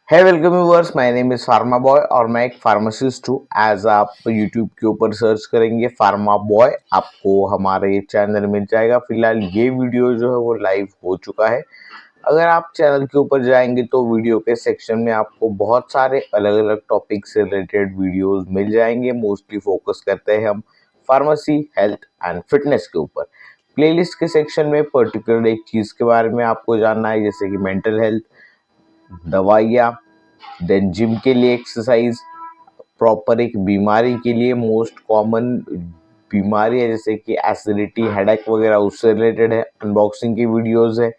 है welcome viewers, my name is pharma boy और मैं एक फार्मासिस्ट हूँ। एज आप यूट्यूब के ऊपर सर्च करेंगे फार्मा बॉय, आपको हमारे चैनल मिल जाएगा। फिलहाल ये वीडियो जो है वो लाइव हो चुका है। अगर आप चैनल के ऊपर जाएंगे तो वीडियो के सेक्शन में आपको बहुत सारे अलग अलग टॉपिक से रिलेटेड वीडियोस मिल जाएंगे। मोस्टली फोकस करते हैं हम फार्मेसी, हेल्थ एंड फिटनेस के ऊपर। प्लेलिस्ट के सेक्शन में पर्टिकुलर एक चीज़ के बारे में आपको जानना है, जैसे कि मेंटल हेल्थ, दवाइयाँ, देन जिम के लिए एक्सरसाइज, प्रॉपर एक बीमारी के लिए मोस्ट कॉमन बीमारी है जैसे कि एसिडिटी, हेडेक वगैरह, उससे रिलेटेड है, अनबॉक्सिंग की वीडियोस है।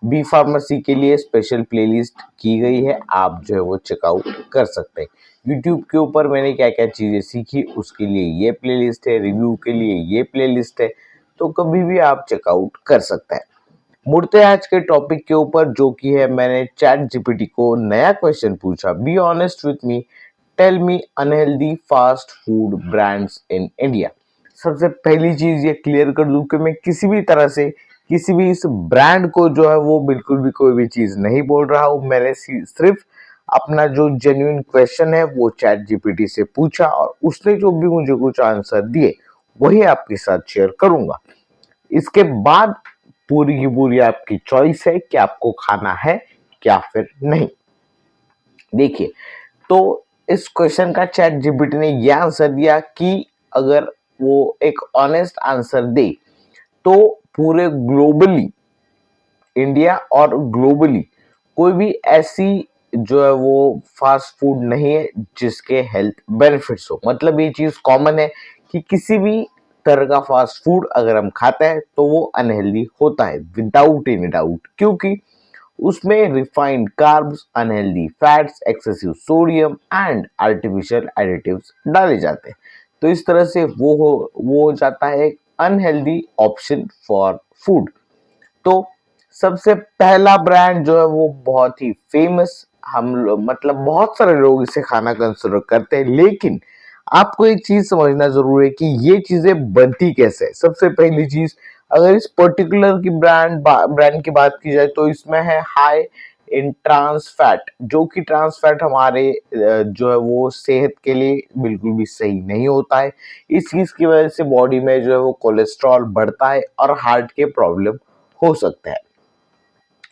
बी फार्मेसी के लिए स्पेशल प्लेलिस्ट की गई है, आप जो है वो चेकआउट कर सकते हैं। यूट्यूब के ऊपर मैंने क्या क्या चीज़ें सीखी उसके लिए ये प्लेलिस्ट है, रिव्यू के लिए ये प्लेलिस्ट है, तो कभी भी आप चेकआउट कर सकते हैं। मुड़ते हैं आज के टॉपिक के ऊपर, जो कि है मैंने चैट जीपीटी को नया क्वेश्चन पूछा। Be honest with me, tell me unhealthy fast food brands in India. सबसे पहली चीज ये क्लियर कर दूं कि मैं किसी भी तरह से किसी भी इस ब्रांड को जो है वो बिल्कुल भी कोई भी चीज नहीं बोल रहा हूं। मैंने सिर्फ अपना जो जेन्युइन क्वेश्चन है वो चैट जीपीटी से पूछा और उसने जो भी मुझे कुछ आंसर दिए वही आपके साथ शेयर करूंगा। इसके बाद पूरी की पूरी आपकी चॉइस है कि आपको खाना है या फिर नहीं। देखिए, तो इस क्वेश्चन का चैट जीपीटी ने यह आंसर दिया कि अगर वो एक ऑनेस्ट आंसर दे तो पूरे ग्लोबली, इंडिया और ग्लोबली कोई भी ऐसी जो है वो फास्ट फूड नहीं है जिसके हेल्थ बेनिफिट्स हो। मतलब ये चीज कॉमन है कि किसी भी तरह का फास्ट फूड अगर हम खाते हैं तो वो अनहेल्दी होता है विदाउट एनी डाउट, क्योंकि उसमें refined carbs, unhealthy fats, excessive sodium and artificial additives डाले जाते हैं। तो इस तरह से वो हो जाता है एक अनहेल्दी ऑप्शन फॉर फूड। तो सबसे पहला ब्रांड जो है वो बहुत ही फेमस, हम लोग मतलब बहुत सारे लोग इसे खाना कंसिडर करते हैं, लेकिन आपको एक चीज समझना जरूरी है कि ये चीजें बनती कैसे है। सबसे पहली चीज, अगर इस पर्टिकुलर की ब्रांड की बात की जाए तो इसमें है हाई इन ट्रांस फैट, जो कि ट्रांस फैट हमारे जो है वो सेहत के लिए बिल्कुल भी सही नहीं होता है। इस चीज की वजह से बॉडी में जो है वो कोलेस्ट्रॉल बढ़ता है और हार्ट के प्रॉब्लम हो सकते हैं।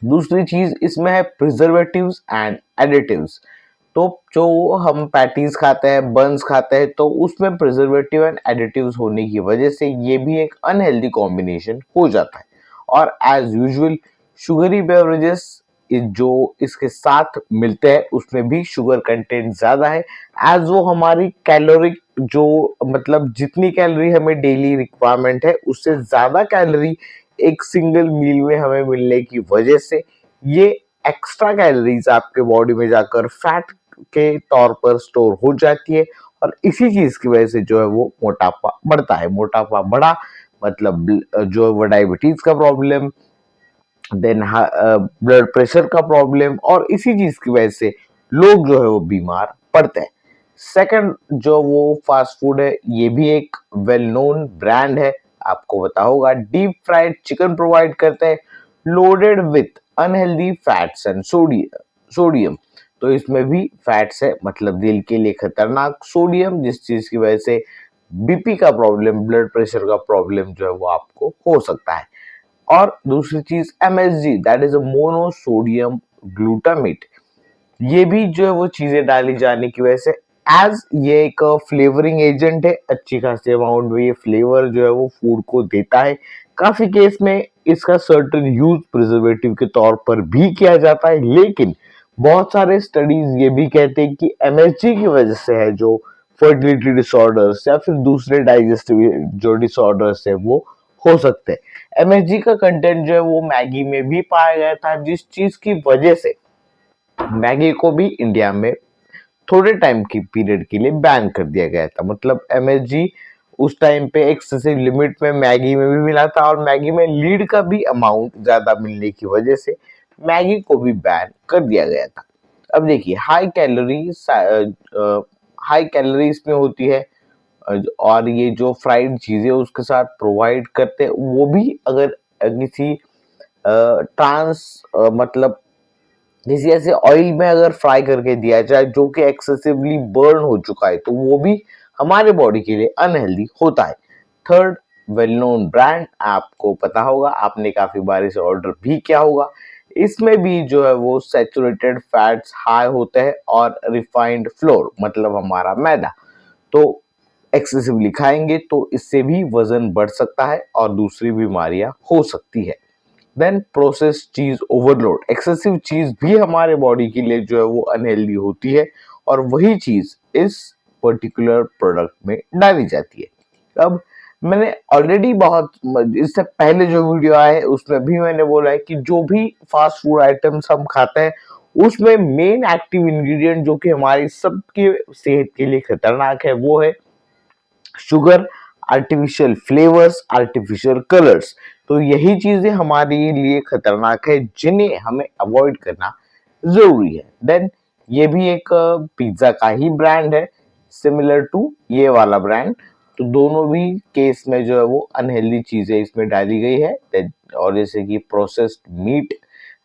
दूसरी चीज इसमें है प्रिजर्वेटिव्स एंड एडिटिव्स। तो जो हम पैटीज खाते हैं, बंस खाते हैं, तो उसमें प्रिजर्वेटिव एंड एडिटिव्स होने की वजह से ये भी एक अनहेल्दी कॉम्बिनेशन हो जाता है। और एज यूजुअल शुगरी बेवरेजेस जो इसके साथ मिलते हैं उसमें भी शुगर कंटेंट ज्यादा है, एज वो हमारी कैलोरिक जो मतलब जितनी कैलोरी हमें डेली रिक्वायरमेंट है उससे ज्यादा कैलोरी एक सिंगल मील में हमें मिलने की वजह से ये एक्स्ट्रा कैलोरीज आपके बॉडी में जाकर फैट के तौर पर स्टोर हो जाती है और इसी चीज की वजह से जो है वो मोटापा बढ़ता है। मोटापा बढ़ा मतलब जो है वो डायबिटीज का प्रॉब्लम, देन ब्लड प्रेशर का प्रॉब्लम, और इसी चीज की वजह से लोग जो है वो बीमार पड़ते हैं। सेकंड जो वो फास्ट फूड है, ये भी एक वेल नोन ब्रांड है, आपको पता होगा। डीप फ्राइड चिकन प्रोवाइड करते हैं loaded with unhealthy fats and sodium. तो इसमें भी फैट्स है, मतलब दिल के लिए खतरनाक सोडियम, जिस चीज की वजह से बीपी का प्रॉब्लम, ब्लड प्रेशर का प्रॉब्लम जो है वो आपको हो सकता है। और दूसरी चीज MSG, that is a monosodium glutamate. ये भी जो है वो चीजें डाली जाने की वजह से, एज ये एक फ्लेवरिंग एजेंट है, अच्छी खासी अमाउंट में ये फ्लेवर जो है वो फूड को देता है। काफी केस में इसका सर्टेन यूज प्रिजर्वेटिव के तौर पर भी किया जाता है, लेकिन बहुत सारे स्टडीज ये भी कहते हैं कि एमएसजी की वजह से है जो फर्टिलिटी डिसऑर्डर्स या फिर दूसरे डाइजेस्टिव जो डिसऑर्डर्स है वो हो सकते हैं। एमएसजी का कंटेंट जो है वो मैगी में भी पाया गया था, जिस चीज की वजह से मैगी को भी इंडिया में थोड़े टाइम की पीरियड के लिए बैन कर दिया गया था। मतलब एमएसजी उस टाइम पे एक्सेसिव लिमिट में मैगी में भी मिला था और मैगी में लीड का भी अमाउंट ज्यादा मिलने की वजह से मैगी को भी बैन कर दिया गया था। अब देखिए, हाई कैलोरी इसमें होती है, और ये जो फ्राइड चीजें उसके साथ प्रोवाइड करते हैं वो भी अगर किसी ट्रांस मतलब जैसे ऐसे ऑयल में अगर फ्राई करके दिया जाए जो कि एक्सेसिवली बर्न हो चुका है तो वो भी हमारे बॉडी के लिए अनहेल्दी होता है। थर्ड, वेल नोन ब्रांड, आपको पता होगा, आपने काफी बार इसे ऑर्डर भी किया होगा। इसमें भी जो है वो सैचुरेटेड फैट्स हाई होते हैं और रिफाइंड फ्लोर मतलब हमारा मैदा, तो एक्सेसिवली खाएंगे तो इससे भी वजन बढ़ सकता है और दूसरी बीमारियां हो सकती है। देन प्रोसेस चीज ओवरलोड, एक्सेसिव चीज भी हमारे बॉडी के लिए जो है वो अनहेल्दी होती है और वही चीज इस पर्टिकुलर प्रोडक्ट में डाली जाती है। अब मैंने ऑलरेडी बहुत इससे पहले जो वीडियो आए उसमें भी मैंने बोला है कि जो भी फास्ट फूड आइटम्स हम खाते हैं उसमें मेन एक्टिव इंग्रेडिएंट जो कि हमारी सबकी सेहत के लिए खतरनाक है वो है sugar, artificial flavours, artificial colours. तो यही चीजें हमारे लिए खतरनाक है जिन्हें हमें अवॉइड करना जरूरी है। देन ये भी एक पिज्जा का ही ब्रांड है, सिमिलर टू ये वाला ब्रांड। तो दोनों भी केस में जो है वो अनहेल्दी चीजें इसमें डाली गई है। और जैसे कि प्रोसेस्ड मीट,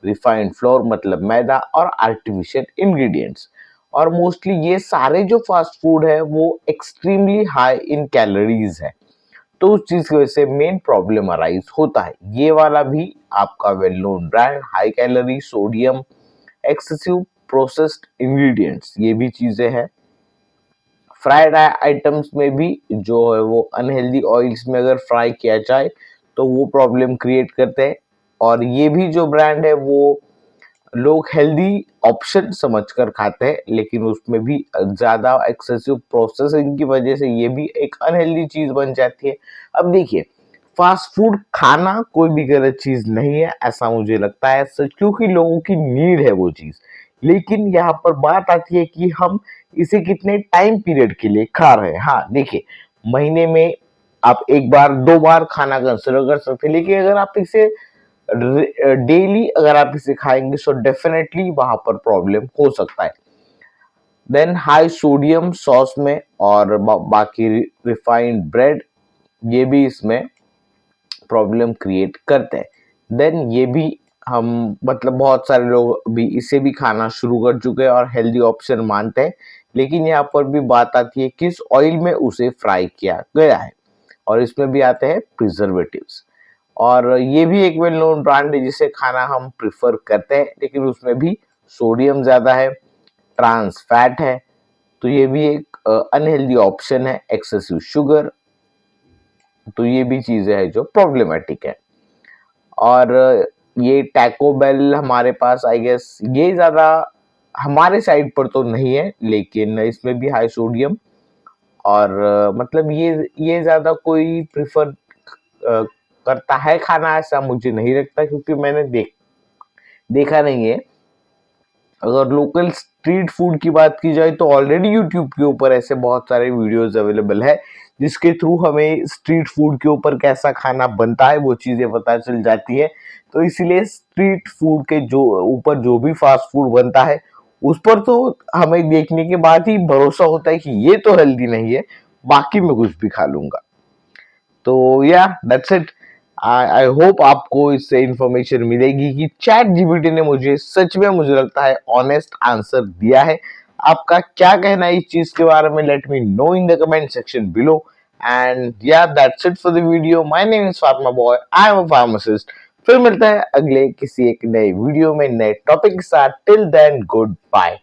रिफाइंड फ्लोर मतलब मैदा और आर्टिफिशियल इंग्रेडिएंट्स। और मोस्टली ये सारे जो फास्ट फूड है वो एक्सट्रीमली हाई इन कैलोरीज है, तो उस चीज की वजह से मेन प्रॉब्लम अराइज होता है। ये वाला भी आपका well known brand, high calorie, sodium, excessive processed ingredients, ये भी चीजें हैं। फ्राइड आइटम्स में भी जो है वो अनहेल्दी ऑयल्स में अगर फ्राई किया जाए तो वो प्रॉब्लम क्रिएट करते हैं। और ये भी जो ब्रांड है वो लोग हेल्दी ऑप्शन समझकर खाते हैं लेकिन उसमें भी ज्यादा एक्सेसिव प्रोसेसिंग की वजह से ये भी एक अनहेल्दी चीज बन जाती है। अब देखिए, फास्ट फूड खाना कोई भी गलत चीज नहीं है ऐसा मुझे लगता है सच, क्योंकि लोगों की नीड है वो चीज। लेकिन यहाँ पर बात आती है कि हम इसे कितने टाइम पीरियड के लिए खा रहे हैं। हाँ देखिए, महीने में आप एक बार दो बार खाना कंसिडर कर सकते हैं, लेकिन अगर आप इसे डेली अगर आप इसे खाएंगे तो डेफिनेटली वहां पर प्रॉब्लम हो सकता है। देन हाई सोडियम सॉस में और बाकी रिफाइंड ब्रेड, ये भी इसमें प्रॉब्लम क्रिएट करते हैं। देन ये भी हम मतलब बहुत सारे लोग भी इसे भी खाना शुरू कर चुके हैं और हेल्दी ऑप्शन मानते हैं, लेकिन यहाँ पर भी बात आती है किस ऑयल में उसे फ्राई किया गया है, और इसमें भी आते हैं प्रिजर्वेटिव्स। और ये भी एक वेल नोन ब्रांड है जिसे खाना हम प्रिफर करते हैं, लेकिन उसमें भी सोडियम ज्यादा है, ट्रांस फैट है, तो ये भी एक अनहेल्दी ऑप्शन है, एक्सेसिव शुगर, तो ये भी चीजें हैं जो प्रॉब्लमेटिक है। और ये टैको बेल हमारे पास आई गेस ये ज्यादा हमारे साइड पर तो नहीं है, लेकिन इसमें भी हाई सोडियम और मतलब ये ज्यादा कोई प्रिफर करता है खाना ऐसा मुझे नहीं लगता, क्योंकि मैंने देखा नहीं है। अगर लोकल स्ट्रीट फूड की बात की जाए तो ऑलरेडी यूट्यूब के ऊपर ऐसे बहुत सारे वीडियोस अवेलेबल है जिसके थ्रू हमें स्ट्रीट फूड के ऊपर कैसा खाना बनता है वो चीजें पता चल जाती है। तो इसीलिए स्ट्रीट फूड के जो ऊपर जो भी फास्ट फूड बनता है उस पर तो हमें देखने के बाद ही भरोसा होता है कि ये तो हेल्दी नहीं है, बाकी मैं कुछ भी खा लूंगा। तो या दैट्स इट। आई होप आपको इससे इंफॉर्मेशन मिलेगी कि चैट जीपीटी ने मुझे सच में मुझे लगता है ऑनेस्ट आंसर दिया है। आपका क्या कहना है इस चीज के बारे में, let me know in the comment section below. And yeah that's it for the video. My name is pharma boy, I am a pharmacist. फिर मिलता है अगले किसी एक नए वीडियो में नए टॉपिक के साथ। Till then good bye.